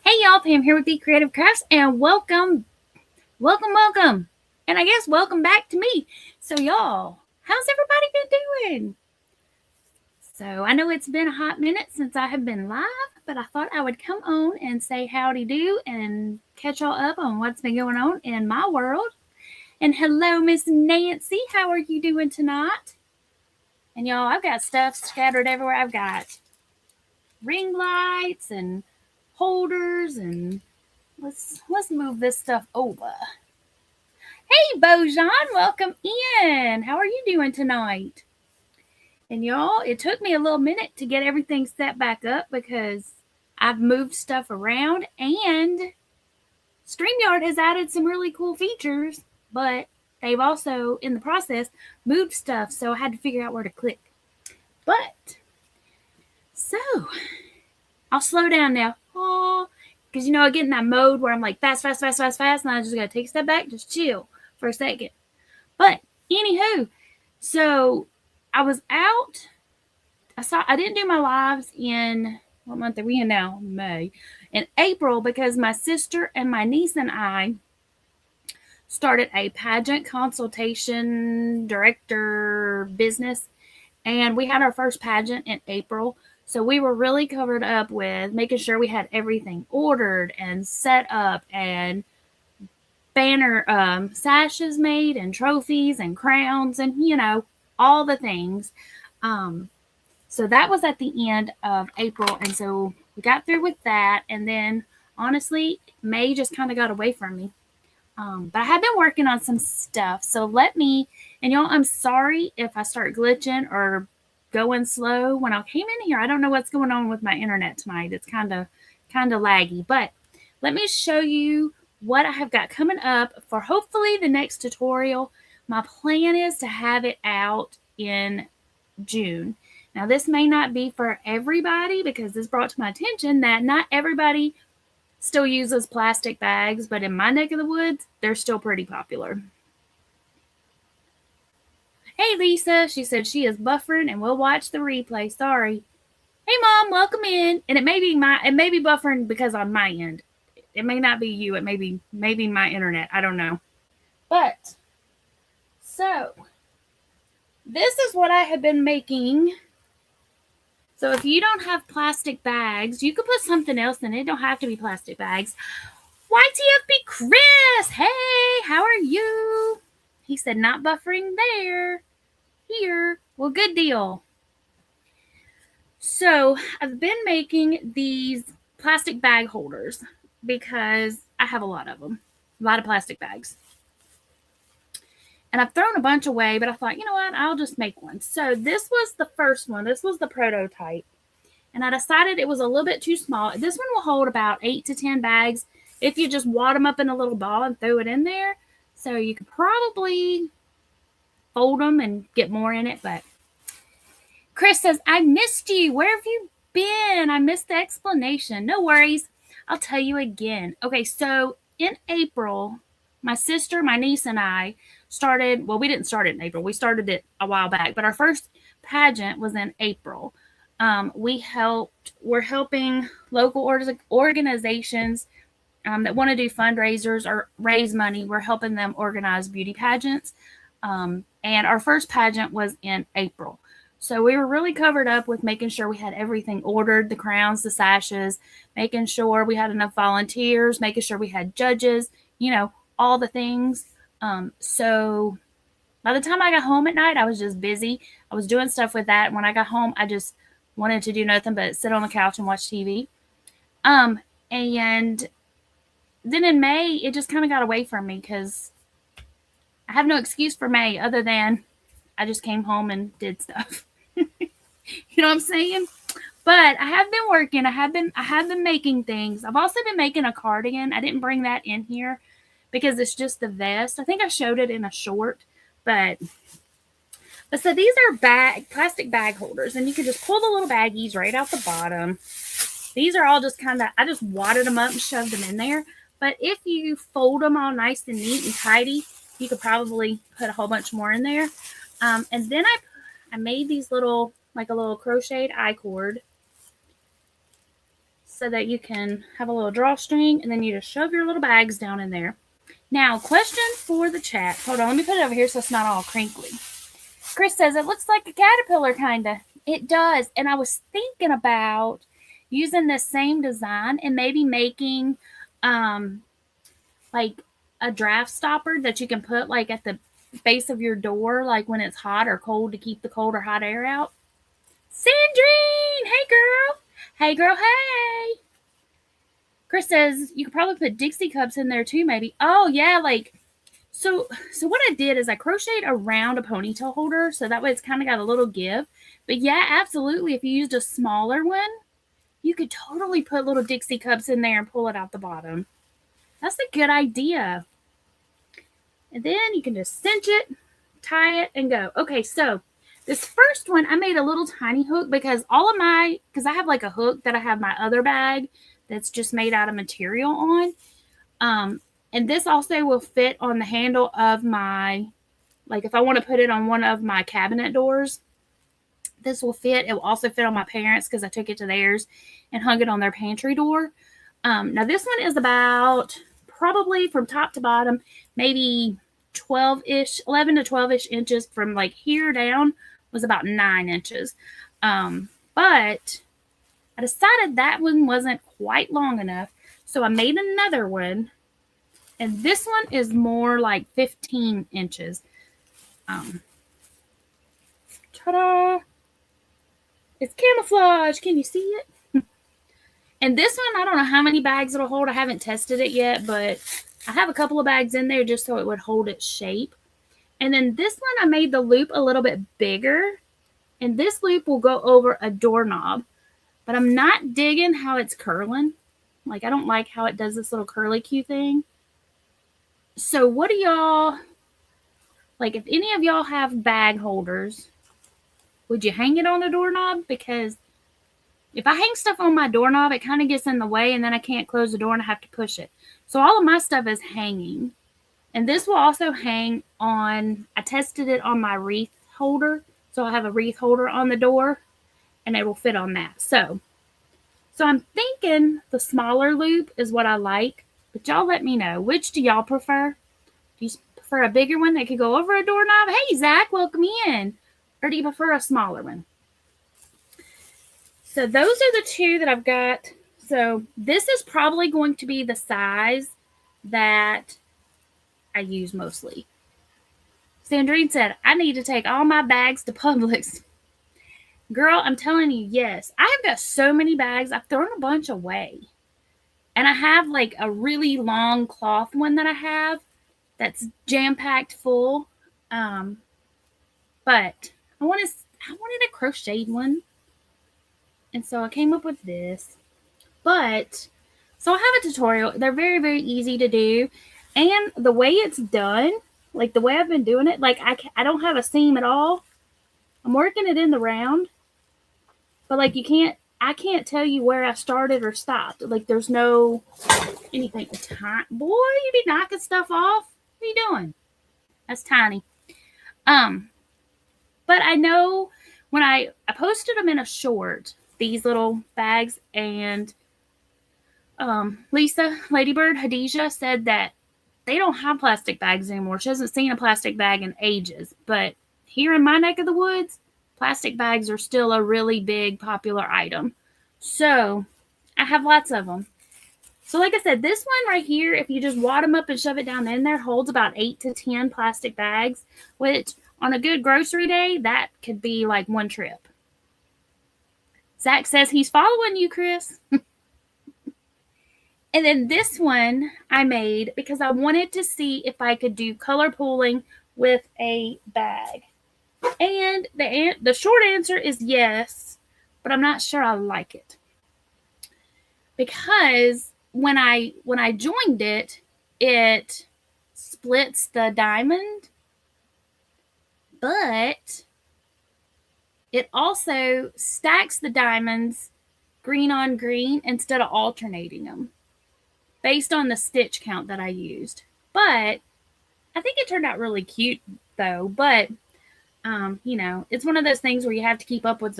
Hey y'all, Pam here with Be Creative Crafts, and welcome. And I guess welcome back to me. So y'all, how's everybody been doing? So I know it's been a hot minute since I have been live, but I thought I would come on and say howdy do and catch y'all up on what's been going on in my world. And hello, Miss Nancy, how are you doing tonight? And y'all, I've got stuff scattered everywhere. I've got ring lights and holders and let's move this stuff over. Hey, Bojan, welcome in. How are you doing tonight? And y'all, it took me a little minute to get everything set back up because I've moved stuff around and StreamYard has added some really cool features, but they've also, in the process, moved stuff, so I had to figure out where to click. But, so, I'll slow down now. Oh, because I get in that mode where I'm like fast, and I just gotta take a step back, just chill for a second. But anywho, so I was out. I didn't do my lives in what month are we in now? May. In April, because my sister and my niece and I started a pageant consultation director business, and we had our first pageant in April. So we were really covered up with making sure we had everything ordered and set up and banner sashes made and trophies and crowns and all the things. So that was at the end of April, and so we got through with that, and then honestly May just kind of got away from me. But I have been working on some stuff, so and y'all, I'm sorry if I start glitching or going slow. When I came in here, I don't know what's going on with my internet tonight. It's kind of laggy, but let me show you what I have got coming up for hopefully the next tutorial. My plan is to have it out in June. Now, this may not be for everybody because this brought to my attention that not everybody still uses plastic bags, but in my neck of the woods, they're still pretty popular. Hey, Lisa, she said she is buffering and we'll watch the replay. Sorry. Hey, Mom, welcome in. And it may be buffering because on my end. It may not be you. It may be my internet. I don't know. But so this is what I have been making. So if you don't have plastic bags, you could put something else in it. It don't have to be plastic bags. YTFB Chris, hey, how are you? He said not buffering there. Here. Well, good deal. So I've been making these plastic bag holders because I have a lot of them. A lot of plastic bags. And I've thrown a bunch away, but I thought, you know what? I'll just make one. So this was the first one. This was the prototype. And I decided it was a little bit too small. This one will hold about 8 to 10 bags if you just wad them up in a little ball and throw it in there. So you could probably fold them and get more in it. But Chris says, I missed you. Where have you been? I missed the explanation. No worries. I'll tell you again. Okay, so in April, my sister, my niece, and I started, well, we didn't start it in April. We started it a while back, but our first pageant was in April. We're helping local organizations that want to do fundraisers or raise money. We're helping them organize beauty pageants. And our first pageant was in April. So we were really covered up with making sure we had everything ordered, the crowns, the sashes, making sure we had enough volunteers, making sure we had judges, all the things. So by the time I got home at night, I was just busy. I was doing stuff with that. When I got home, I just wanted to do nothing but sit on the couch and watch TV. And then in May, it just kind of got away from me because I have no excuse for May other than I just came home and did stuff. You know what I'm saying? But I have been working. I have been making things. I've also been making a cardigan. I didn't bring that in here because it's just the vest. I think I showed it in a short, but so these are plastic bag holders, and you can just pull the little baggies right out the bottom. These are all just I just wadded them up and shoved them in there. But if you fold them all nice and neat and tidy, you could probably put a whole bunch more in there. And then I made these little, like a little crocheted I-cord. so that you can have a little drawstring, and then you just shove your little bags down in there. Now, question for the chat. Hold on, let me put it over here so it's not all crinkly. Chris says, it looks like a caterpillar, kind of. It does. And I was thinking about using this same design and maybe making like a draft stopper that you can put like at the base of your door, like when it's hot or cold, to keep the cold or hot air out. Sandrine! Hey, girl. Hey, girl, hey. Chris says, you could probably put Dixie cups in there too, maybe. Oh, yeah, like... So what I did is I crocheted around a ponytail holder, so that way it's kind of got a little give. But yeah, absolutely, if you used a smaller one, you could totally put little Dixie cups in there and pull it out the bottom. That's a good idea. And then you can just cinch it, tie it, and go. Okay, so this first one, I made a little tiny hook because I have like a hook that I have my other bag that's just made out of material on. And this also will fit on the handle of my, like if I want to put it on one of my cabinet doors, this will fit. It will also fit on my parents because I took it to theirs and hung it on their pantry door. Now this one is about probably from top to bottom, maybe 12-ish, 11 to 12-ish inches. From like here down was about 9 inches. But I decided that one wasn't quite long enough. So I made another one. And this one is more like 15 inches. Ta-da! It's camouflage. Can you see it? And this one, I don't know how many bags it'll hold. I haven't tested it yet, but I have a couple of bags in there just so it would hold its shape. And then this one, I made the loop a little bit bigger. And this loop will go over a doorknob. But I'm not digging how it's curling. Like, I don't like how it does this little curly-Q thing. So what do y'all, like if any of y'all have bag holders, would you hang it on the doorknob? Because if I hang stuff on my doorknob, it kind of gets in the way and then I can't close the door and I have to push it. So all of my stuff is hanging. And this will also hang on, I tested it on my wreath holder. So I have a wreath holder on the door and it will fit on that. So I'm thinking the smaller loop is what I like. But y'all let me know. Which do y'all prefer? Do you prefer a bigger one that could go over a doorknob? Hey, Zach, welcome in. Or do you prefer a smaller one? So those are the two that I've got. So this is probably going to be the size that I use mostly. Sandrine said, I need to take all my bags to Publix. Girl, I'm telling you, yes. I have got so many bags. I've thrown a bunch away. And I have like a really long cloth one that I have that's jam-packed full. But I wanted a crocheted one. And so I came up with this. But, so I have a tutorial. They're very, very easy to do. And the way it's done, like the way I've been doing it, like I don't have a seam at all. I'm working it in the round. But like I can't tell you where I started or stopped. Like there's no anything. Boy, you be knocking stuff off. What are you doing? That's tiny. But I know when I posted them in a short, these little bags, and Lisa, Ladybird, Hadijah said that they don't have plastic bags anymore. She hasn't seen a plastic bag in ages. But here in my neck of the woods, plastic bags are still a really big popular item. So I have lots of them. So like I said, this one right here, if you just wad them up and shove it down in there, holds about 8 to 10 plastic bags, which on a good grocery day, that could be like one trip. Zach says he's following you, Chris. And then this one I made because I wanted to see if I could do color pooling with a bag. And the short answer is yes, but I'm not sure I like it. Because when I joined it, it splits the diamond, but it also stacks the diamonds green on green instead of alternating them based on the stitch count that I used. But I think it turned out really cute though. But you know, it's one of those things where you have to keep up with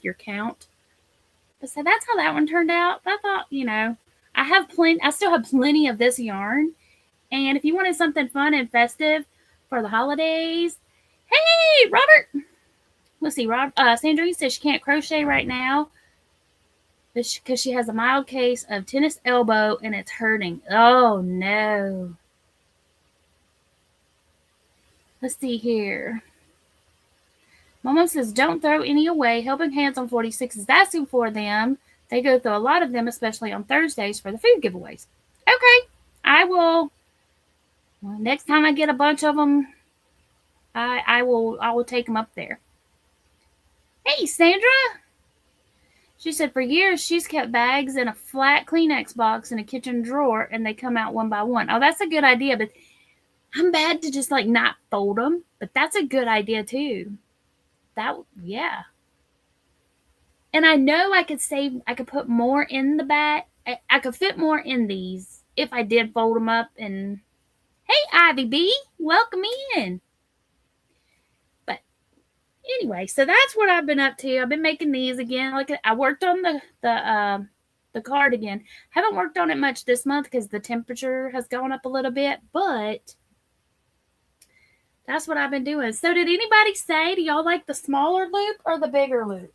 your count. But so that's how that one turned out. But I thought, I still have plenty of this yarn. And if you wanted something fun and festive for the holidays, hey, Robert. Let's see, Sandra says she can't crochet right now because she has a mild case of tennis elbow and it's hurting. Oh, no. Let's see here. My mom says, don't throw any away. Helping Hands on 46 is asking for them. They go through a lot of them, especially on Thursdays for the food giveaways. Okay, I will. Well, next time I get a bunch of them, I will take them up there. Hey, Sandra. She said for years she's kept bags in a flat Kleenex box in a kitchen drawer, and they come out one by one. Oh, that's a good idea, but I'm bad to just like not fold them. But that's a good idea too. Yeah. And I know I could put more in the bag. I could fit more in these if I did fold them up. And hey, Ivy B, welcome in. But anyway, so that's what I've been up to. I've been making these again. Like I worked on the cardigan. Haven't worked on it much this month because the temperature has gone up a little bit, but that's what I've been doing. So did anybody say, do y'all like the smaller loop or the bigger loop?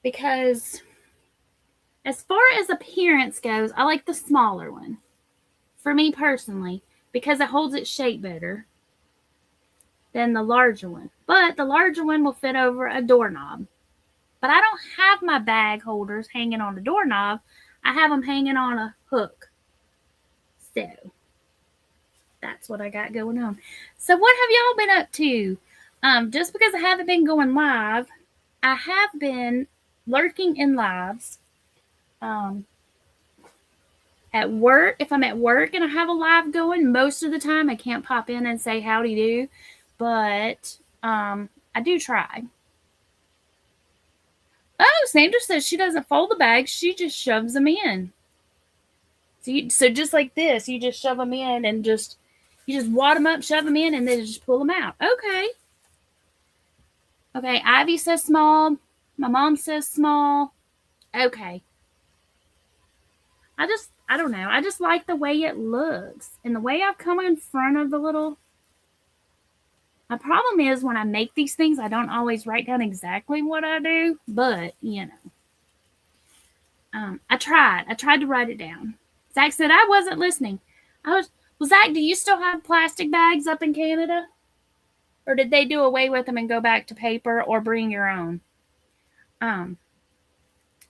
Because as far as appearance goes, I like the smaller one. For me personally, because it holds its shape better than the larger one. But the larger one will fit over a doorknob. But I don't have my bag holders hanging on a doorknob. I have them hanging on a hook. So that's what I got going on. So what have y'all been up to? Just because I haven't been going live, I have been lurking in lives. At work, if I'm at work and I have a live going, most of the time I can't pop in and say howdy do, but I do try. Oh, Sandra says she doesn't fold the bags, she just shoves them in. So just like this, you just shove them in and you just wad them up, shove them in, and then just pull them out. Okay. Okay, Ivy says small. My mom says small. Okay. I don't know. I just like the way it looks. And the way I've come in front of the little... My problem is when I make these things, I don't always write down exactly what I do. But, I tried. I tried to write it down. Zach said I wasn't listening. Well, Zach, do you still have plastic bags up in Canada? Or did they do away with them and go back to paper or bring your own? I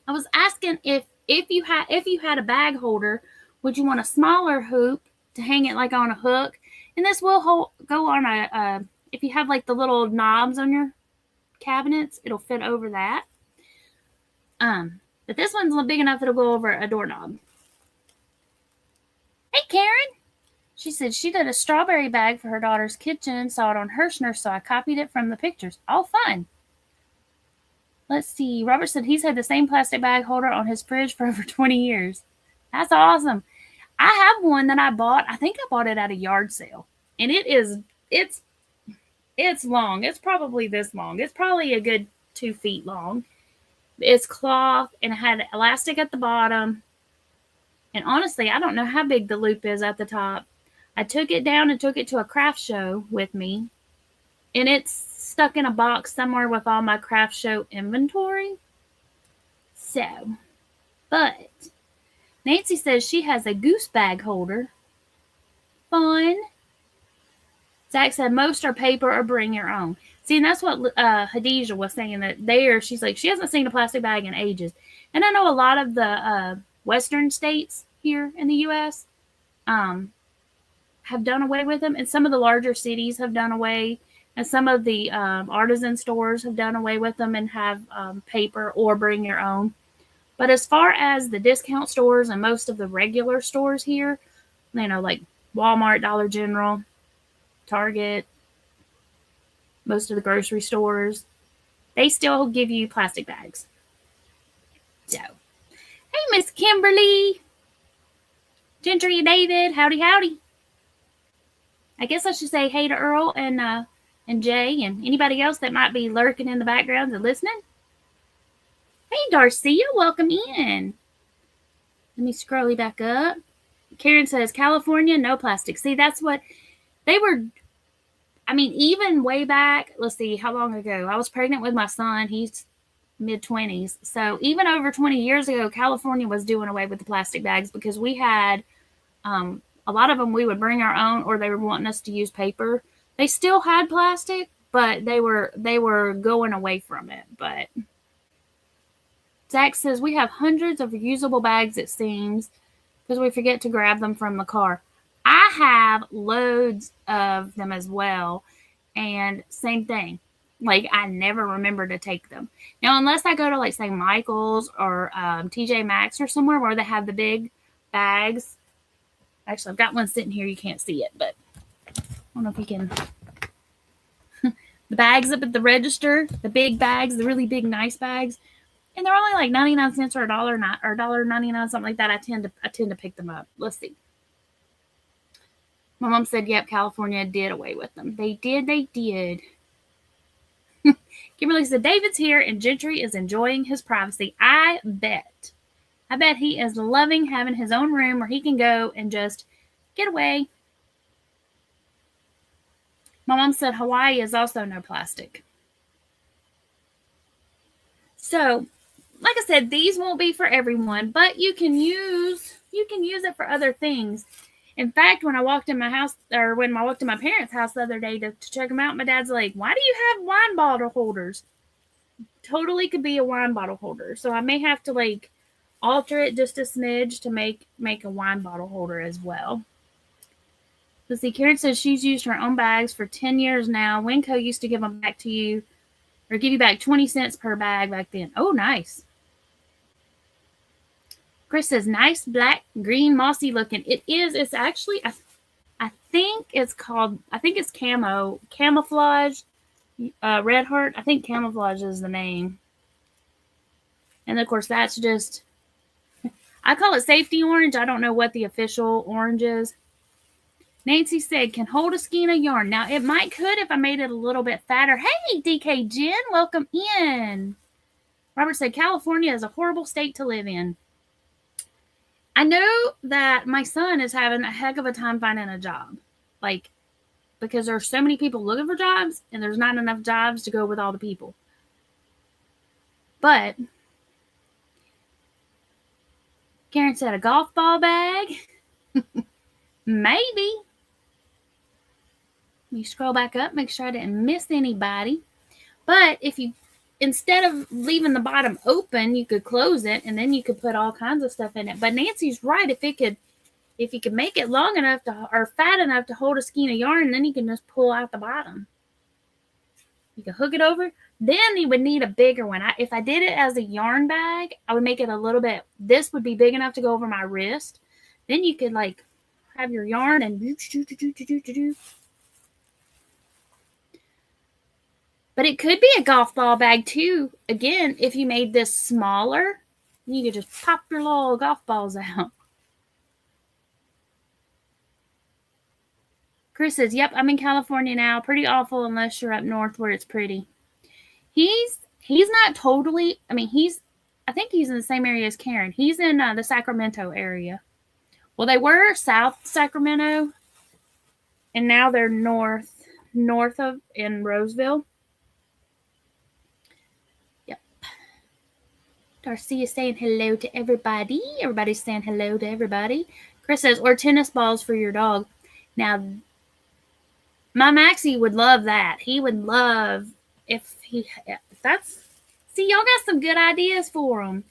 was asking if you had a bag holder, would you want a smaller hoop to hang it like on a hook? And this will go on if you have like the little knobs on your cabinets, it'll fit over that. But this one's big enough it'll go over a doorknob. Hey, Karen. She said she did a strawberry bag for her daughter's kitchen, saw it on Hirschner, so I copied it from the pictures. All fun. Let's see. Robert said he's had the same plastic bag holder on his fridge for over 20 years. That's awesome. I have one that I bought. I think I bought it at a yard sale. And it's long. It's probably this long. It's probably a good 2 feet long. It's cloth and it had elastic at the bottom. And honestly, I don't know how big the loop is at the top. I took it down and took it to a craft show with me. And it's stuck in a box somewhere with all my craft show inventory. So, but Nancy says she has a goose bag holder. Fun. Zach said most are paper or bring your own. See, and that's what Hadijah was saying that she's like, she hasn't seen a plastic bag in ages. And I know a lot of the western states here in the U.S. Have done away with them. And some of the larger cities have done away. And some of the artisan stores have done away with them and have paper or bring your own. But as far as the discount stores and most of the regular stores here, like Walmart, Dollar General, Target, most of the grocery stores, they still give you plastic bags. So, hey, Miss Kimberly. Gentry David, howdy, howdy. I guess I should say hey to Earl and Jay and anybody else that might be lurking in the background and listening. Hey, Darcia, welcome in. Let me scroll back up. Karen says, California, no plastic. See, that's what they were. I mean, even way back, let's see, how long ago? I was pregnant with my son. He's mid-20s. So even over 20 years ago, California was doing away with the plastic bags because we had a lot of them we would bring our own, or they were wanting us to use paper. They still had plastic, but they were going away from it. But Zach says we have hundreds of reusable bags, it seems, because we forget to grab them from the car. I have loads of them as well, and same thing. Like, I never remember to take them. Now, unless I go to, like, say, Michael's or TJ Maxx or somewhere where they have the big bags. Actually, I've got one sitting here. You can't see it, but I don't know if you can. The bags up at the register, the big bags, the really big, nice bags. And they're only like 99 cents or $1.99, something like that. I tend to pick them up. Let's see. My mom said, yep, California did away with them. They did. Kimberly said, David's here and Gentry is enjoying his privacy. I bet he is loving having his own room where he can go and just get away. My mom said Hawaii is also no plastic. So, like I said, these won't be for everyone, but you can use it for other things. In fact, when I walked in my house, or when I walked in my parents' house the other day to check them out, my dad's like, why do you have wine bottle holders? Totally could be a wine bottle holder. So I may have to like alter it just a smidge to make a wine bottle holder as well. Let's see, Karen says she's used her own bags for 10 years now. Winco used to give them back to you, or give you back 20 cents per bag back then. Oh, nice. Chris says, nice black, green, mossy looking. It is. It's actually, I think it's camouflage, Red Heart. I think camouflage is the name. And of course, that's just, I call it safety orange. I don't know what the official orange is. Nancy said, can hold a skein of yarn. Now, it could if I made it a little bit fatter. Hey, DK Jen, welcome in. Robert said, California is a horrible state to live in. I know that my son is having a heck of a time finding a job. Like, because there's so many people looking for jobs, and there's not enough jobs to go with all the people. But Karen said, a golf ball bag? Maybe. Let me scroll back up, make sure I didn't miss anybody. But if you, instead of leaving the bottom open, you could close it, and then you could put all kinds of stuff in it. But Nancy's right. If you could make it long enough or fat enough to hold a skein of yarn, then you can just pull out the bottom. You can hook it over. Then you would need a bigger one. If I did it as a yarn bag, I would make it a little bit. This would be big enough to go over my wrist. Then you could like have your yarn and But it could be a golf ball bag too. Again, if you made this smaller, you could just pop your little golf balls out. Chris says, yep, I'm in California now. Pretty awful unless you're up north where it's pretty. He's not totally, I think he's in the same area as Karen. He's in the Sacramento area. Well, they were South Sacramento, and now they're north of in Roseville. Yep. Darcy is saying hello to everybody. Everybody's saying hello to everybody. Chris says, or tennis balls for your dog. Now, my Maxie would love that. He would love if that's, see, y'all got some good ideas for him.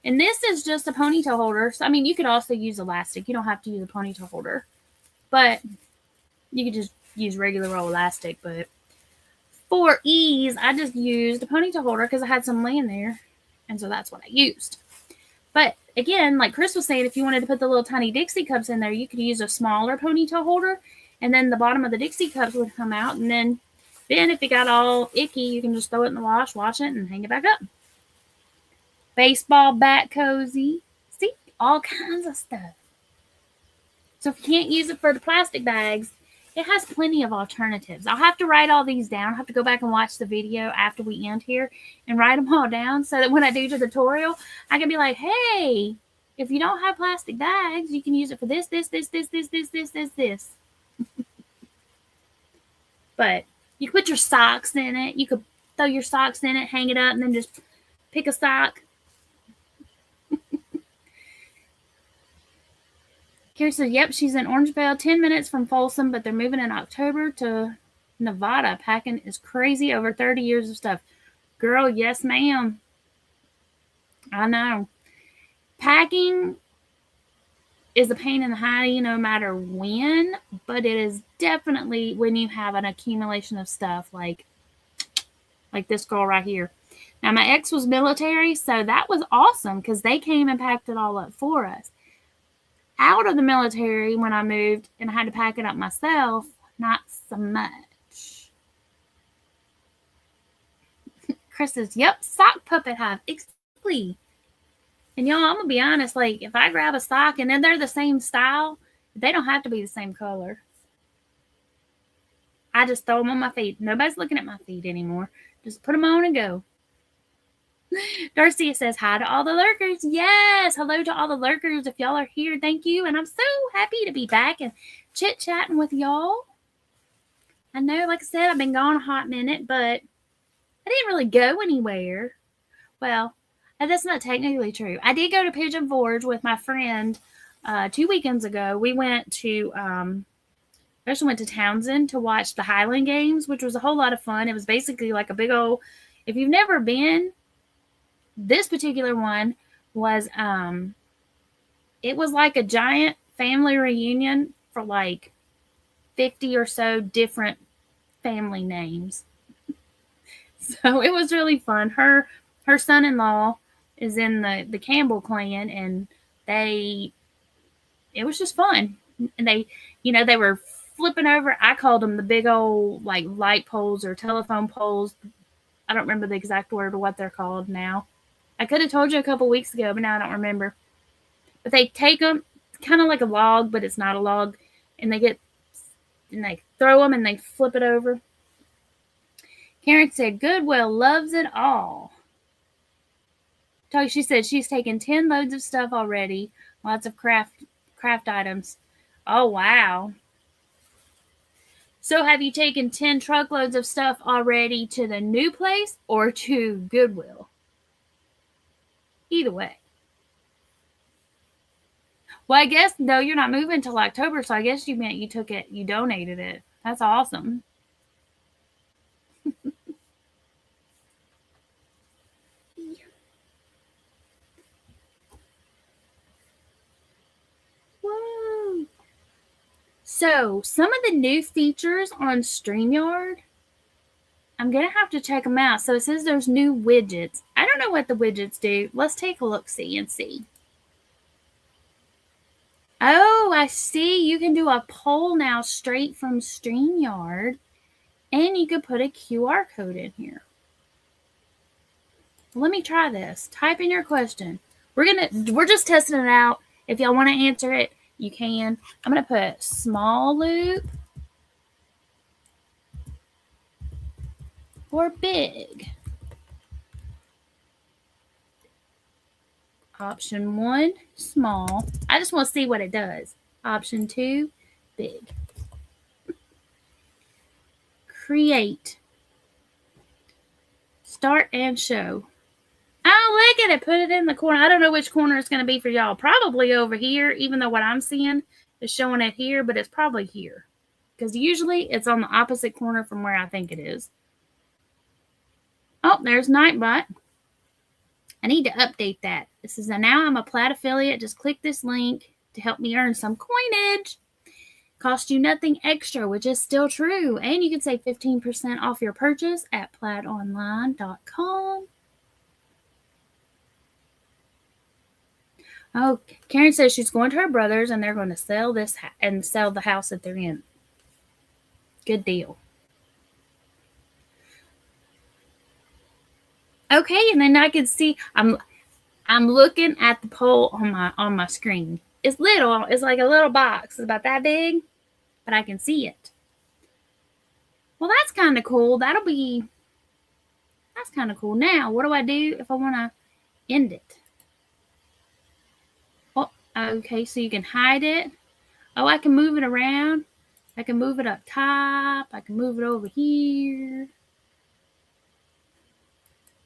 And this is just a ponytail holder. So, you could also use elastic. You don't have to use a ponytail holder. But you could just use regular old elastic. But for ease, I just used a ponytail holder because I had some laying there. And so that's what I used. But again, like Chris was saying, if you wanted to put the little tiny Dixie cups in there, you could use a smaller ponytail holder. And then the bottom of the Dixie cups would come out. And then if it got all icky, you can just throw it in the wash it, and hang it back up. Baseball bat cozy. See, all kinds of stuff. So if you can't use it for the plastic bags, it has plenty of alternatives. I'll have to write all these down. I'll have to go back and watch the video after we end here and write them all down so that when I do the tutorial, I can be like, hey, if you don't have plastic bags, you can use it for this. But you put your socks in it. You could throw your socks in it, hang it up, and then just pick a sock. Carrie says, yep, she's in Orangevale, 10 minutes from Folsom, but they're moving in October to Nevada. Packing is crazy, over 30 years of stuff. Girl, yes, ma'am. I know. Packing is a pain in the hide no matter when, but it is definitely when you have an accumulation of stuff like this girl right here. Now, my ex was military, so that was awesome because they came and packed it all up for us. Out of the military, when I moved and I had to pack it up myself, not so much. Chris says, yep, sock puppet hive. Exactly. And y'all, I'm going to be honest, like, if I grab a sock and then they're the same style, they don't have to be the same color. I just throw them on my feet. Nobody's looking at my feet anymore. Just put them on and go. Darcy says, hi to all the lurkers. Yes, hello to all the lurkers. If y'all are here, thank you. And I'm so happy to be back and chit-chatting with y'all. I know, like I said, I've been gone a hot minute, but I didn't really go anywhere. Well, that's not technically true. I did go to Pigeon Forge with my friend 2 weekends ago. We went to actually went to Townsend to watch the Highland Games, which was a whole lot of fun. It was basically like a big old, if you've never been, this particular one was, it was like a giant family reunion for like 50 or so different family names. So it was really fun. Her son-in-law is in the Campbell clan, and it was just fun. And they were flipping over. I called them the big old like light poles or telephone poles. I don't remember the exact word of what they're called now. I could have told you a couple weeks ago, but now I don't remember. But they take them, kind of like a log, but it's not a log, and they throw them and they flip it over. Karen said, Goodwill loves it all. She said she's taken 10 loads of stuff already. Lots of craft items. Oh, wow. So have you taken 10 truckloads of stuff already to the new place or to Goodwill? Either way. Well, I guess, no, you're not moving until October, so I guess you meant you donated it. That's awesome. Whoa. So, some of the new features on StreamYard, I'm going to have to check them out. So, it says there's new widgets. I don't know what the widgets do. Let's take a look-see and see. Oh, I see. You can do a poll now straight from StreamYard, and you could put a QR code in here. Let me try this. Type in your question. We're just testing it out. If y'all want to answer it, you can. I'm going to put small loop or big. Option 1, small. I just want to see what it does. Option 2, big. Create. Start and show. Oh, look at it. Put it in the corner. I don't know which corner it's going to be for y'all. Probably over here, even though what I'm seeing is showing it here, but it's probably here. Because usually it's on the opposite corner from where I think it is. Oh, there's Nightbot. I need to update that. This is now I'm a Plaid affiliate. Just click this link to help me earn some coinage. Cost you nothing extra, which is still true. And you can save 15% off your purchase at plaidonline.com. Oh, Karen says she's going to her brother's and they're going to sell this and sell the house that they're in. Good deal. Okay, and then I can see I'm looking at the poll on my screen. It's little. It's like a little box. It's about that big, but I can see it. Well, that's kind of cool. That's kind of cool. Now, what do I do if I want to end it? Oh, okay, so you can hide it. Oh, I can move it around. I can move it up top. I can move it over here. You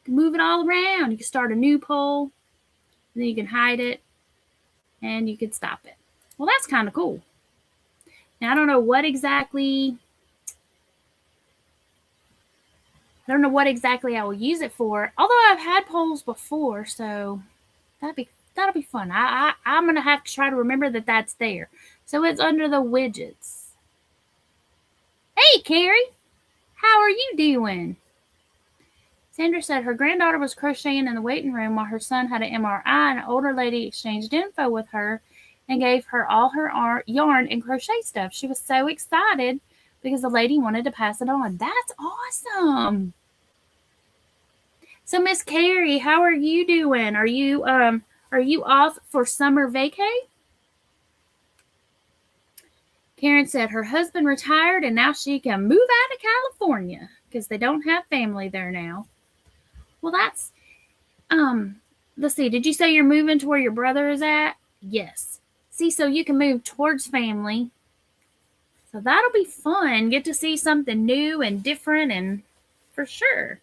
can move it all around. You can start a new poll. Then you can hide it. And you can stop it. Well, that's kind of cool. Now, I don't know what exactly I will use it for. Although I've had polls before, so that'll be fun. I'm gonna have to try to remember that that's there. So it's under the widgets. Hey, Carrie, how are you doing? Sandra said her granddaughter was crocheting in the waiting room while her son had an MRI, and an older lady exchanged info with her and gave her all her yarn and crochet stuff. She was so excited because the lady wanted to pass it on. That's awesome. So, Miss Carrie, how are you doing? Are you off for summer vacay? Karen said her husband retired and now she can move out of California because they don't have family there now. Well, that's let's see. Did you say you're moving to where your brother is at? Yes. See, so you can move towards family. So that'll be fun. Get to see something new and different, and for sure.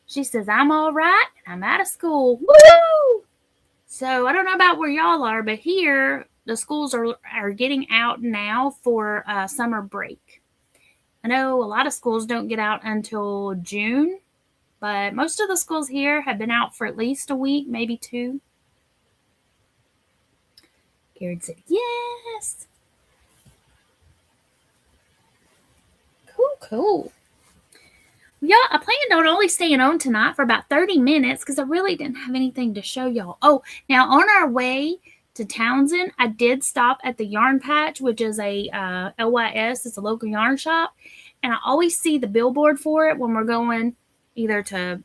She says, I'm all right. I'm out of school. Woo! So I don't know about where y'all are, but here the schools are getting out now for summer break. I know a lot of schools don't get out until June, but most of the schools here have been out for at least a week, maybe 2. Karen said, yes. Cool. Yeah, I planned on only staying on tonight for about 30 minutes because I really didn't have anything to show y'all. Oh, now on our way to Townsend, I did stop at the Yarn Patch, which is a LYS. It's a local yarn shop. And I always see the billboard for it when we're going either to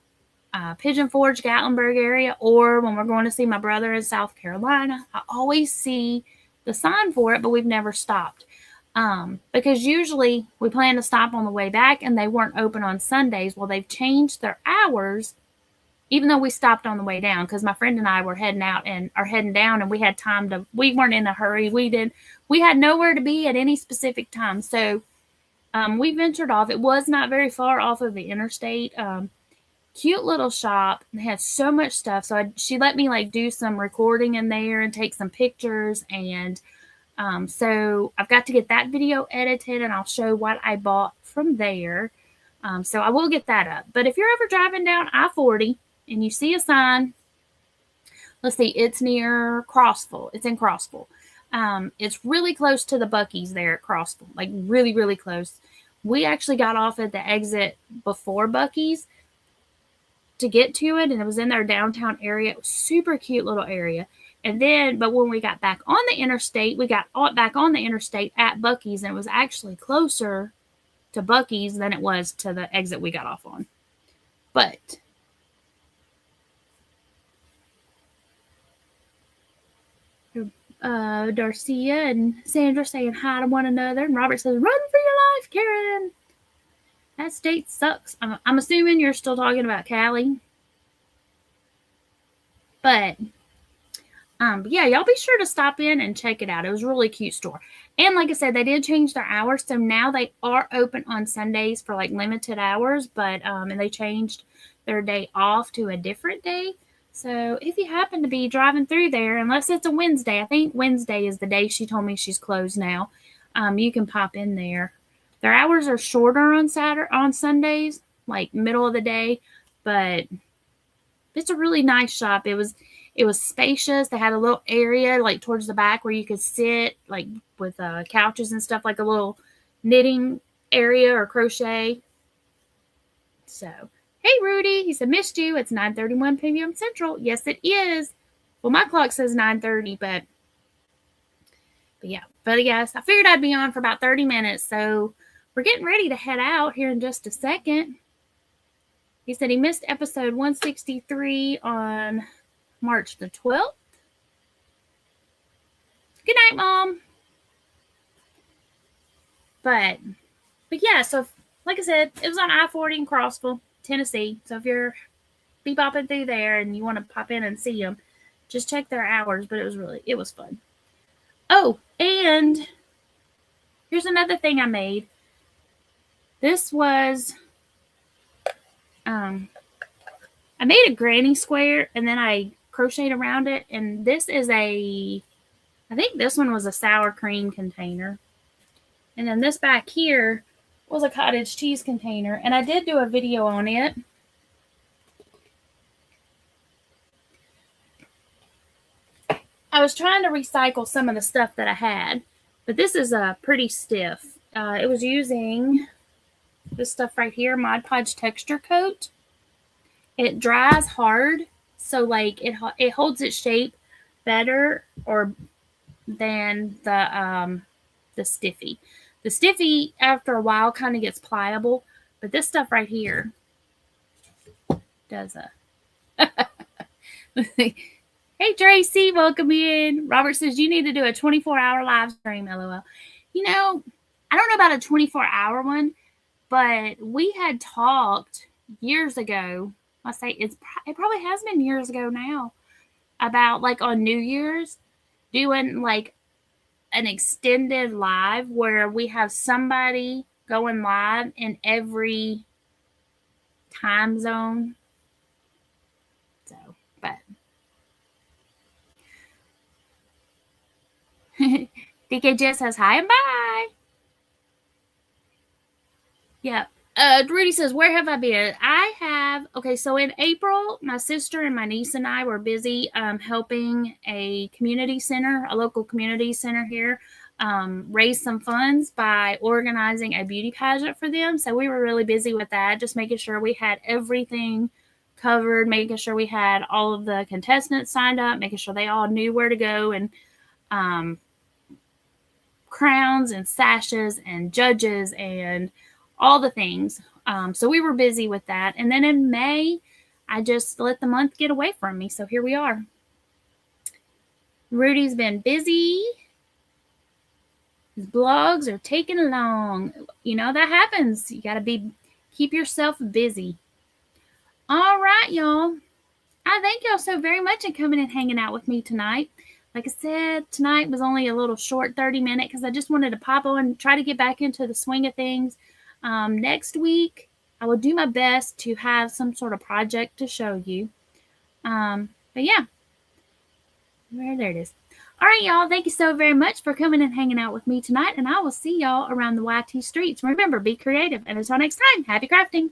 Pigeon Forge, Gatlinburg area, or when we're going to see my brother in South Carolina. I always see the sign for it, but we've never stopped. Because usually we plan to stop on the way back and they weren't open on Sundays. Well, they've changed their hours, even though we stopped on the way down because my friend and I were heading down and we had time we weren't in a hurry. We had nowhere to be at any specific time. So, we ventured off. It was not very far off of the interstate. Cute little shop. They had so much stuff. So she let me do some recording in there and take some pictures, and so I've got to get that video edited and I'll show what I bought from there. So I will get that up. But if you're ever driving down I-40 and you see a sign, let's see, it's near Crossville. It's in Crossville. It's really close to the Buc-ee's there at Crossville, really, really close. We actually got off at the exit before Buc-ee's to get to it, and it was in their downtown area. It was super cute little area. But when we got back on the interstate, we got back on the interstate at Buc-ee's, and it was actually closer to Buc-ee's than it was to the exit we got off on. But Darcia and Sandra saying hi to one another, and Robert says, "Run for your life, Karen." That state sucks. I'm assuming you're still talking about Cali. But yeah, y'all be sure to stop in and check it out. It was a really cute store. And like I said, they did change their hours. So now they are open on Sundays for limited hours, but and they changed their day off to a different day. So if you happen to be driving through there, unless it's a Wednesday, I think Wednesday is the day she told me she's closed now. You can pop in there. Their hours are shorter on Sundays, middle of the day, but it's a really nice shop. It was spacious. They had a little area towards the back where you could sit with couches and stuff, a little knitting area or crochet. So, hey Rudy, he said, missed you. It's 9:31 p.m. Central. Yes, it is. Well, my clock says 9:30, but yeah. But yes, I figured I'd be on for about 30 minutes. So we're getting ready to head out here in just a second. He said he missed episode 163 on March the 12th. Good night, Mom. But yeah, so like I said, it was on I-40 in Crossville, Tennessee. So if you're bopping through there and you want to pop in and see them, just check their hours. But it was fun. Oh, and here's another thing I made. This was, I made a granny square and then I crocheted around it. And this is I think this one was a sour cream container. And then this back here was a cottage cheese container. And I did do a video on it. I was trying to recycle some of the stuff that I had, but this is pretty stiff. It was using this stuff right here, Mod Podge Texture Coat. It dries hard, so like it holds its shape better than the Stiffy. The Stiffy after a while kind of gets pliable, but this stuff right here does Hey Tracy, welcome in. Robert says you need to do a 24-hour live stream, LOL. You know, I don't know about a 24-hour one, but we had talked years ago. I say it probably has been years ago now, about like on New Year's doing like an extended live where we have somebody going live in every time zone. So, but DK Jess says hi and bye. Yeah. Rudy says, where have I been? Okay, so in April, my sister and my niece and I were busy helping a local community center here, raise some funds by organizing a beauty pageant for them. So we were really busy with that, just making sure we had everything covered, making sure we had all of the contestants signed up, making sure they all knew where to go, and crowns and sashes and judges and all the things. So we were busy with that. And then in May, I just let the month get away from me. So here we are. Rudy's been busy. His blogs are taking long. You know, that happens. You got to keep yourself busy. All right, y'all. I thank y'all so very much for coming and hanging out with me tonight. Like I said, tonight was only a little short 30-minute because I just wanted to pop on and try to get back into the swing of things. Next week, I will do my best to have some sort of project to show you. But yeah, there it is. All right, y'all. Thank you so very much for coming and hanging out with me tonight. And I will see y'all around the YT streets. Remember, be creative. And until next time, happy crafting.